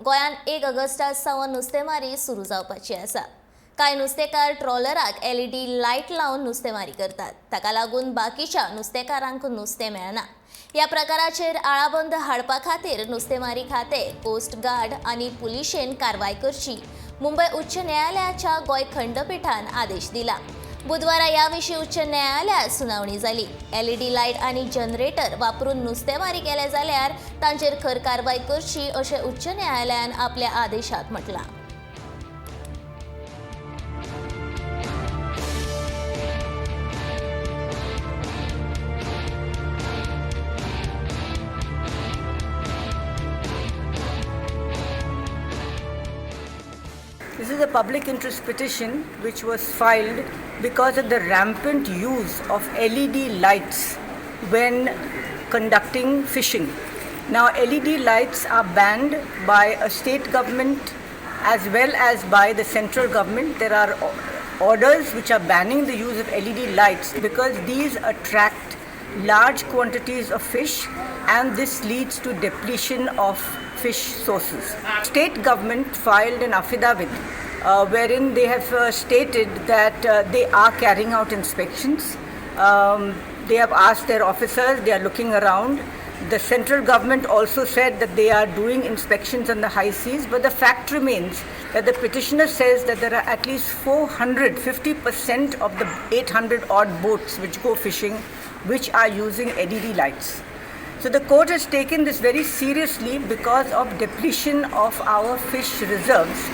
गोंयान 1 ऑगस्टा सावन नुस्तेमारी सुरू जावपाची आसा। कांय नुस्तेकार ट्रॉलराक LED लायट लावन नुस्तेमारी करतात, ताका लागून बाकीच्या नुस्तेकारांक नुस्तें मेळना। ह्या प्रकाराचेर आळाबंद हाडपा खातीर नुस्तेमारी खातें, कोस्ट गार्ड आनी पुलिशेन कारवाय करची मुंबय उच्च न्यायालयाच्या गोंय खंडपीठान आदेश दिला। बुधवारा ह्या विशीं उच्च न्यायालयात सुनावणी जाली। LED लायट आनी जनरेटर वापरून नुस्तेमारी केले जाल्यार तांचेर खर कारवाय करची अशें उच्च न्यायालयान आपल्या आदेशात म्हटलां। This is a public interest petition which was filed because of the rampant use of LED lights when conducting fishing. Now, LED lights are banned by a state government as well as by the central government. There are orders which are banning the use of LED lights because these attract large quantities of fish and this leads to depletion of fish sources. State government filed an affidavit wherein they have stated that they are carrying out inspections. They have asked their officers, they are looking around. The central government also said that they are doing inspections on the high seas, but the fact remains that the petitioner says that there are at least 450% of the 800 odd boats which go fishing which are using LED lights. So the court has taken this very seriously because of depletion of our fish reserves,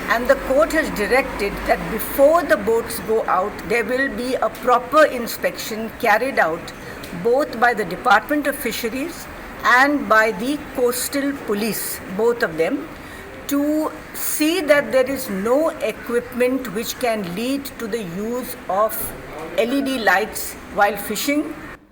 and the court has directed that before the boats go out, there will be a proper inspection carried out both by the Department of Fisheries and by the coastal police, both of them, to see that there is no equipment which can lead to the use of LED lights while fishing